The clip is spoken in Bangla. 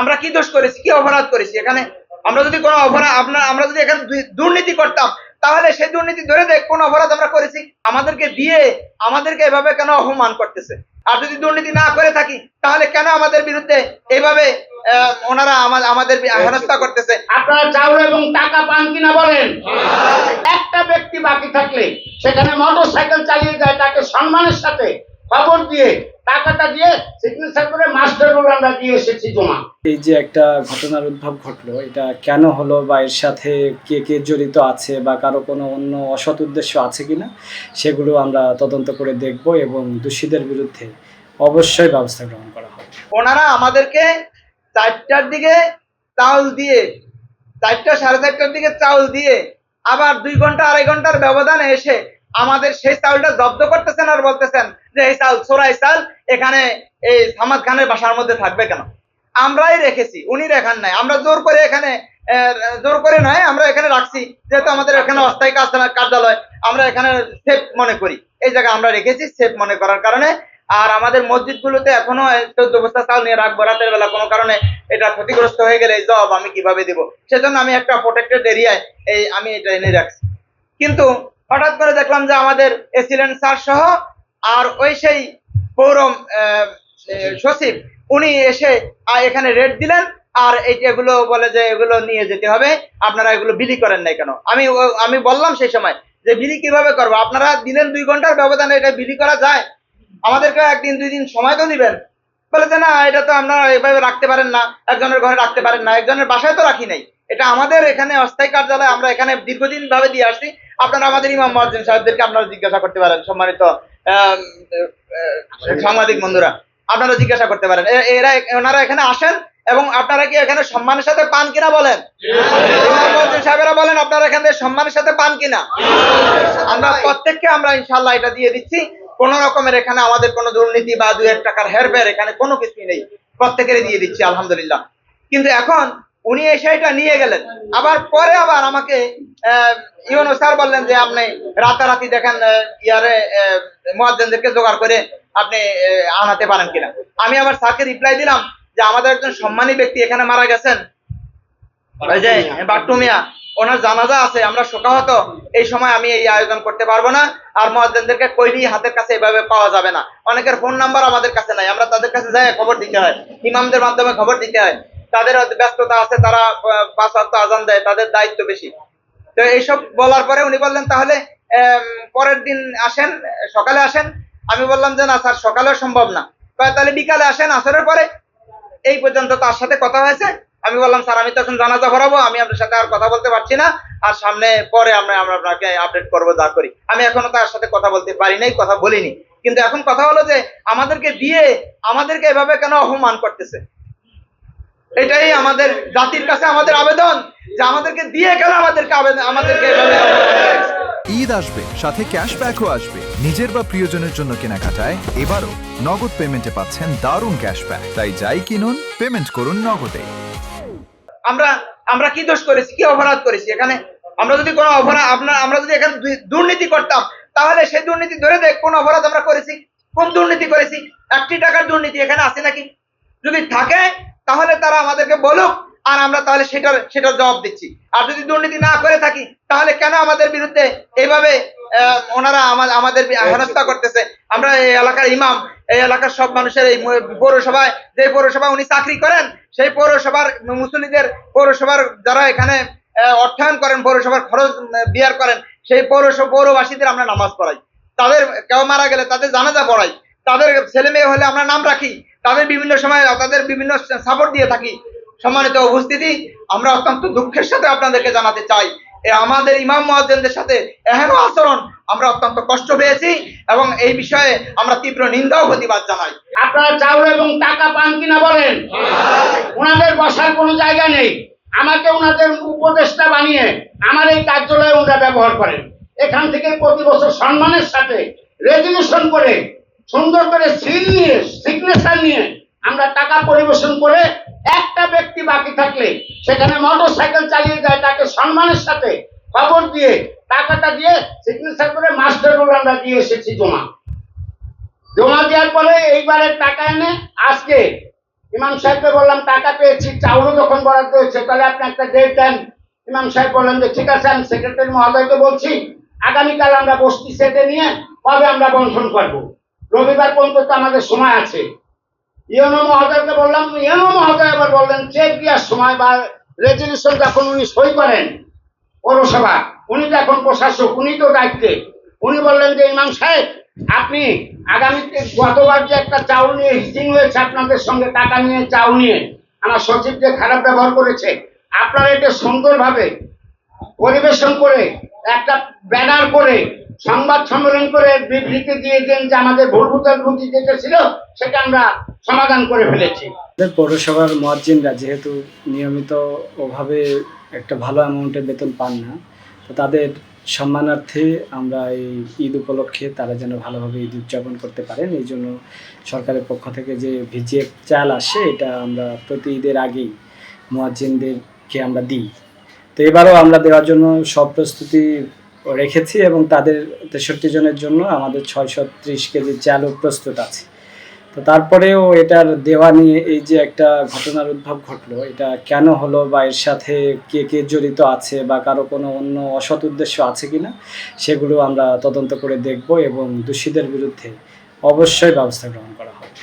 আমরা কি দোষ করেছি, কি অপরাধ করেছি এখানে? আমরা যদি কোনো অপরাধ আমরা যদি এখানে দুর্নীতি করতাম, তাহলে সেই দুর্নীতি ধরে দেখ কোন অপরাধ আমরা করেছি। আমাদেরকে দিয়ে আমাদেরকে এভাবে কেন অপমান করতেছে? আর যদি দুর্নীতি না করে থাকি, তাহলে কেন আমাদের বিরুদ্ধে এইভাবে ওনারা আমাদের হেনস্থা করতেছে? আপনারা চাউল এবং টাকা পান কিনা বলেন? একটা ব্যক্তি বাকি থাকলে সেখানে মোটরসাইকেল চালিয়ে যায়, তাকে সম্মানের সাথে খবর দিয়ে টাকাটা দিয়ে সিগনেচার করে মাস্টার রোল আমরা দিয়ে এসেছি জমা। এই যে একটা ঘটনার উদ্ভব ঘটলো, এটা কেন হলো বা এর সাথে কে কে জড়িত আছে বা কারো কোনো অন্য অসৎ উদ্দেশ্য আছে কিনা, সেগুলো আমরা তদন্ত করে দেখব এবং দোষীদের বিরুদ্ধে অবশ্যই ব্যবস্থা গ্রহণ করা হবে। ওনারা আমাদেরকে 4টার দিকে চাউল দিয়ে, 4টা 4:30টার দিকে চাউল দিয়ে আবার 2 ঘন্টা 2.5 ঘন্টার ব্যবধানে এসে আমাদের সেই চাউলটা জব্দ করতেছেন আর বলতেছেন যে এই চাউল চোরাই চাল, এখানে এই সামাদ খানের বাসার মধ্যে থাকবে কেন? আমরাই রেখেছি, উনি রেখান নাই। আমরা জোর করে এখানে, জোর করে নয়, আমরা এখানে রাখছি, যেহেতু আমাদের এখানে অস্থায়ী কার্যালয়, আমরা এখানে সেফ মনে করি, এই জায়গায় আমরা রেখেছি সেফ মনে করার কারণে। আর আমাদের মসজিদ গুলোতে এখনো 14 বস্তা চাল নিয়ে রাখবো, রাতের বেলা কোনো কারণে এটা ক্ষতিগ্রস্ত হয়ে গেলে এই জব আমি কিভাবে দিব? সেজন্য আমি একটা প্রোটেক্টেড এরিয়ায় আমি এটা এনে রাখছি। কিন্তু হঠাৎ করে দেখলাম যে আমাদের এসিলেন স্যার সহ আর ওই সেই পৌর সচিব, উনি এসে এখানে রেট দিলেন, আর এগুলো বলে যে এগুলো নিয়ে যেতে হবে, আপনারা এগুলো বিলি করেন নাই কেন? আমি বললাম সেই সময় যে বিলি কিভাবে করবো? আপনারা দিলেন 2 ঘন্টার ব্যবধানে, এটা বিলি করা যায়? আমাদেরকে 1 দিন 2 দিন সময় তো দিবেন। বলে যে না, এটা তো আপনারা এভাবে রাখতে পারেন না, একজনের ঘরে রাখতে পারেন না, একজনের বাসায় তো রাখি নাই, এটা আমাদের এখানে অস্থায়ী কার্যালয়, আমরা এখানে দীর্ঘদিন ভাবে দিয়ে আসছি। আপনারা আমাদের ইমাম মুয়াজ্জিন সাহেবদেরকে আপনারা জিজ্ঞাসা করতে পারেন, সম্মানিত সাংবাদিক বন্ধুরা, আপনারা জিজ্ঞাসা করতে পারেন। ওনারা এখানে আসেন এবং আপনারা কি এখানে সম্মানের সাথে পান কিনা বলেন? ইমাম মুয়াজ্জিন সাহেবেরা বলেন আপনারা এখানে সম্মানের সাথে পান কিনা? আমরা প্রত্যেককে আমরা ইনশাআল্লাহ এটা দিয়ে দিচ্ছি। কোন রকমের এখানে আমাদের কোনো দুর্নীতি বা 2-1 টাকার হেরফের এখানে কোনো কিছুই নেই, প্রত্যেকেরই দিয়ে দিচ্ছি আলহামদুলিল্লাহ। কিন্তু এখন উনি এসে এটা নিয়ে গেলেন, আবার পরে আবার আমাকে ইউনো স্যার বললেন যে আপনি রাতারাতি দেখেন ইয়ারে মুয়াজ্জিনদেরকে জোগাড় করে আপনি আনাতে পারেন কিনা। আমি আবার স্যারকে রিপ্লাই দিলাম যে আমাদের একজন সম্মানী ব্যক্তি এখানে মারা গেছেন, ওই যে বাট্টু মিয়া, ওনার জানাজা আছে, আমরা শোকাহত, এই সময় আমি এই আয়োজন করতে পারবো না। আর মুয়াজ্জিনদেরকে কইলেই হাতের কাছে এভাবে পাওয়া যাবে না, অনেকের ফোন নাম্বার আমাদের কাছে নাই, আমরা তাদের কাছে যাই খবর দিতে হয়, ইমামদের মাধ্যমে খবর দিতে হয়, তাদের ব্যস্ততা আছে, তারা 5 ওয়াক্ত আজান দেয়, তাদের দায়িত্ব বেশি। তো এইসব বলার পরে উনি বললেন তাহলে পরের দিন আসেন, সকালে আসেন। আমি বললাম যে না স্যার, সকালেও সম্ভব না। তাহলে বিকালে আসেন, আসরের পরে। এই পর্যন্ত তার সাথে কথা হয়েছে। আমি বললাম স্যার আমি তো এখন জানাজা পড়াবো, আমি আপনার সাথে আর কথা বলতে পারছি না, আর সামনে পরে আমরা আপনাকে আপডেট করবো যা করি। আমি এখনো তার সাথে কথা বলতে পারি নাই, কথা বলিনি। কিন্তু এখন কথা হলো যে আমাদেরকে দিয়ে আমাদেরকে এভাবে কেন অপমান করতেছে? এটাই আমাদের জাতির কাছে আমাদের আবেদন, যে আমাদেরকে দিয়ে কেন আমাদেরকে এভাবে। ঈদ আসবে, সাথে ক্যাশব্যাকও আসবে। নিজের বা প্রিয়জনের জন্য কেনাকাটায় এবারও নগদ পেমেন্টে পাচ্ছেন দারুণ ক্যাশব্যাক। তাই যাই কিনুন, পেমেন্ট করুন নগদে। আমরা কি দোষ করেছি, কি অপরাধ করেছি এখানে? আমরা যদি কোনো অপরাধ আমরা যদি এখানে দুর্নীতি করতাম, তাহলে সেই দুর্নীতি ধরে দেখ কোন অপরাধ আমরা করেছি, কোন দুর্নীতি করেছি। 1 টাকার দুর্নীতি এখানে আছে নাকি? যদি থাকে তাহলে তারা আমাদেরকে বলুক, আর আমরা তাহলে সেটার জবাব দিচ্ছি। আর যদি দুর্নীতি না করে থাকি, তাহলে কেন আমাদের বিরুদ্ধে এইভাবে ওনারা আমাদের হেনস্থা করতেছে? আমরা এই এলাকার ইমাম, এই এলাকার সব মানুষের, এই পৌরসভায়, যে পৌরসভায় উনি চাকরি করেন, সেই পৌরসভার মুসল্লিদের, পৌরসভার যারা এখানে অর্থায়ন করেন, পৌরসভার খরচ বিয়ার করেন, সেই পৌরবাসীদের আমরা নামাজ পড়াই, তাদের কেউ মারা গেলে তাদের জানাজা পড়াই, তাদের ছেলে মেয়ে হলে আমরা নাম রাখি, তাদের বিভিন্ন সময় তাদের বিভিন্ন সাপোর্ট দিয়ে থাকি। সম্মানিত উপস্থিতি, আমরা অত্যন্ত দুঃখের সাথে আপনাদেরকে জানাতে চাই, আমাদের ইমাম মুয়াজ্জিনদের সাথে এহেন আচরণ আমরা অত্যন্ত কষ্ট পেয়েছি এবং এই বিষয়ে আমরা তীব্র নিন্দা ও প্রতিবাদ জানাই। আপনারা চাউল এবং টাকা পান কিনা বলেন? ওনাদের বসার কোনো জায়গা নেই, আমাকে ওনাদের উপদেষ্টা বানিয়ে আমার এই কার্যালয়ে ওনারা ব্যবহার করেন। এখান থেকে প্রতি বছর সম্মানের সাথে রেজুলেশন করে, সুন্দর করে সিল নিয়ে, সিগনেচার নিয়ে আমরা টাকা পরিবেশন করে, একটা ব্যক্তি বাকি থাকলে সেখানে মোটরসাইকেল চালিয়ে যায়, তাকে সম্মানের সাথে খবর দিয়ে টাকাটা দিয়ে সিগনেচার করে মাস্টার রোল আমরা দিয়ে এসেছি জমা দেওয়ার পরে এইবারের টাকা এনে আজকে ইমাম সাহেবকে বললাম টাকা পেয়েছি বরাদ্দ হয়েছে, তাহলে আপনি একটা ডেট দেন। ইমাম সাহেব বললেন যে ঠিক আছে, আমি সেক্রেটারি মহোদয়কে বলছি, আগামীকাল আমরা বস্তি সেটে নিয়ে কবে আমরা বন্ধন করবো, রবিবার পর্যন্ত তো আমাদের সময় আছে। ইউনো মহোদয়কে বললাম, ইউনো মহোদয় আবার বললেন চেক দেওয়ার সময় বা রেজলিউশন যখন উনি সই করেন পৌরসভা, উনি তো এখন প্রশাসক, উনি তো দায়িত্বে, উনি বললেন যে ইমাম সাহেব আপনি আগামীতে গতবার যে একটা চাউল নিয়ে হিটিং হয়েছে আপনাদের সঙ্গে, টাকা নিয়ে চাউল নিয়ে আমার সচিবকে খারাপ ব্যবহার করেছে, আপনারা এটা সুন্দরভাবে পরিবেশন করে একটা ব্যানার করে সংবাদ সম্মেলন করে বিবৃতি দিয়ে দেন যে আমাদের ভুল বুঝি যেটা ছিল সেটা আমরা সমাধান করে ফেলেছি। আমাদের পৌরসভার মুয়াজ্জিনরা যেহেতু নিয়মিত ওভাবে একটা ভালো অ্যামাউন্টের বেতন পান না, তো তাদের সম্মানার্থে আমরা এই ঈদ উপলক্ষে তারা যেন ভালোভাবে ঈদ উদযাপন করতে পারেন, এই জন্য সরকারের পক্ষ থেকে যে ভিজিএফ চাল আসে এটা আমরা প্রতি ঈদের আগেই মুয়াজ্জিনদেরকে আমরা দিই। তো এবারও আমরা দেওয়ার জন্য সব প্রস্তুতি রেখেছি এবং তাদের 63 জনের জন্য আমাদের 630 কেজি চালও প্রস্তুত আছে। তো তারপরেও এটার দেওয়া নিয়ে এই যে একটা ঘটনার উদ্ভব ঘটলো, এটা কেন হলো বা এর সাথে কে কে জড়িত আছে বা কারো কোনো অন্য অসৎ উদ্দেশ্য আছে কিনা সেগুলো আমরা তদন্ত করে দেখব এবং দোষীদের বিরুদ্ধে অবশ্যই ব্যবস্থা গ্রহণ করা হবে।